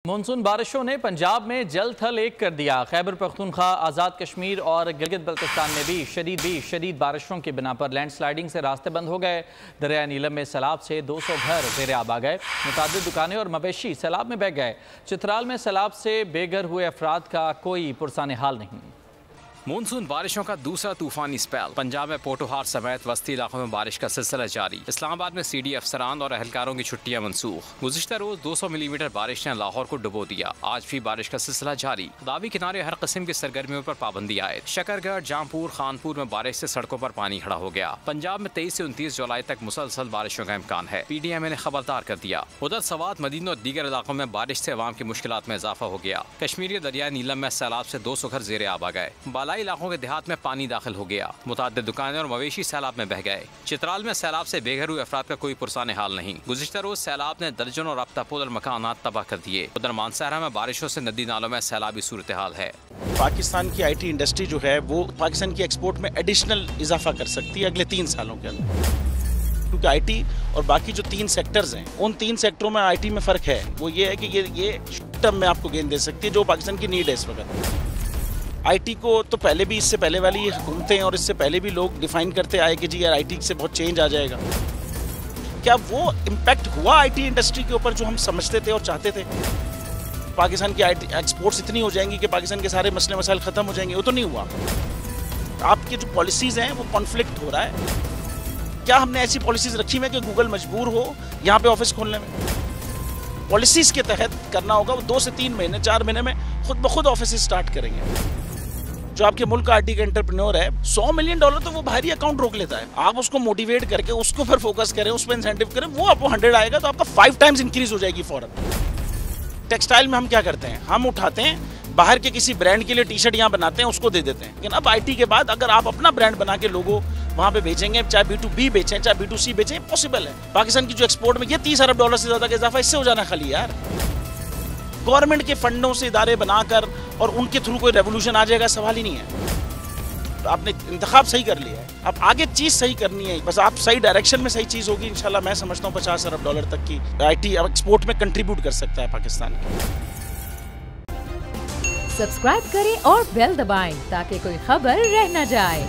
Monsoon बारिशों ने पंजाब में जल थल एक कर दिया। खैबर पख्तूनख्वा, आज़ाद कश्मीर और गिलगित बल्तिस्तान में भी शदीद बारिशों की बिना पर लैंडस्लाइडिंग से रास्ते बंद हो गए। दरिया नीलम में सैलाब से 200 घर ज़ेर आब आ गए। मुतादिद दुकानें और मवेशी सैलाब में बह गए। चित्राल में सैलाब से बेघर हुए अफराद का कोई पुरसाने हाल नहीं। मानसून बारिशों का दूसरा तूफानी स्पेल। पंजाब में पोटोहार समेत वस्ती इलाकों में बारिश का सिलसिला जारी। इस्लामाबाद में सीडी अफसरान और अहलकारों की छुट्टियां मनसूख। गुज़िश्ता रोज 200 मिलीमीटर बारिश ने लाहौर को डुबो दिया। आज भी बारिश का सिलसिला जारी। दावी किनारे हर किस्म की सरगर्मियों पर पाबंदी आए। शकरगढ़, जामपुर, खानपुर में बारिश से सड़कों पर पानी खड़ा हो गया। पंजाब में 23 से 29 जुलाई तक मुसलसल बारिशों का इम्कान है। PDMA ने खबरदार कर दिया। उधर सवात, मदीना और दीगर इलाकों में बारिश से अवाम की मुश्किलात में इजाफा हो गया। कश्मीर के दरिया नीलम में सैलाब से 200 घर ज़ेर आब आ गए। बालाई इलाकों के देहात में पानी दाखिल हो गया। मुतादिद दुकानें और मवेशी सैलाब में बह गए। चित्राल में सैलाब से बेघर हुए अफराद का कोई पुरसाने हाल नहीं। गुज़िश्ता रोज सैलाब ने दर्जनों रब्ता पुल और मकानात तबाह कर दिए। उधर मानसहरा में बारिशों से नदी नालों में सैलाबी सूरत हाल है। पाकिस्तान की IT इंडस्ट्री जो है वो पाकिस्तान की एक्सपोर्ट में एडिशनल इजाफा कर सकती है अगले 3 सालों के अंदर, क्योंकि IT और बाकी जो 3 सेक्टर्स हैं उन 3 सेक्टरों में IT में फ़र्क है। वो ये है कि ये शॉर्ट टर्म में आपको गेन दे सकती है, जो पाकिस्तान की नीड है इस वक्त। IT को तो पहले भी, इससे पहले वाली हुकूमतें और इससे पहले भी लोग डिफाइन करते आए कि जी यार IT से बहुत चेंज आ जाएगा। क्या वो इम्पैक्ट हुआ IT इंडस्ट्री के ऊपर जो हम समझते थे और चाहते थे? पाकिस्तान की IT एक्सपोर्ट्स इतनी हो जाएंगी कि पाकिस्तान के सारे मसले मसाइल ख़त्म हो जाएंगे? वो तो नहीं हुआ। आपकी जो पॉलिसीज़ हैं वो कॉन्फ्लिक्ट हो रहा है। क्या हमने ऐसी पॉलिसीज़ रखी हुई है कि गूगल मजबूर हो यहाँ पे ऑफिस खोलने में? पॉलिसीज़ के तहत करना होगा। वो 2 से 3 महीने 4 महीने में खुद ब खुद ऑफिस स्टार्ट करेंगे। जो आपके मुल्क का IT का एंटरप्रेन्योर है, $100 मिलियन तो वो बाहरी अकाउंट रोक लेता है। आप उसको मोटिवेट करके उसको पर फोकस करें, उस पर इंसेंटिव करें, वो आपको 100 आएगा तो आपका 5 टाइम्स इंक्रीज हो जाएगी फौरन। टेक्सटाइल में हम क्या करते हैं, हम उठाते हैं बाहर के किसी ब्रांड के लिए टी-शर्ट यहाँ बनाते हैं, उसको दे देते हैं। लेकिन अब IT के बाद अगर आप अपना ब्रांड बना के लोगो वहाँ पे बेचेंगे, चाहे B2B बेचें चाहे B2C बेचें, पॉसिबल है। पाकिस्तान की जो एक्सपोर्ट में ये $30 अरब से ज़्यादा का इजाफा इससे हो जाना खाली यार। गवर्नमेंट के फंडों से इदारे बनाकर और उनके थ्रू कोई रेवोल्यूशन आ जाएगा, सवाल ही नहीं है। तो आपने इंतखाब सही कर लिया है, अब आगे चीज़ सही करनी है। बस आप सही डायरेक्शन में सही चीज़ होगी इंशाल्लाह। मैं समझता हूँ $50 अरब तक की IT अब एक्सपोर्ट में कंट्रीब्यूट कर सकता है पाकिस्तान। सब्सक्राइब करें और बेल दबाएं ताकि कोई खबर रह न जाए।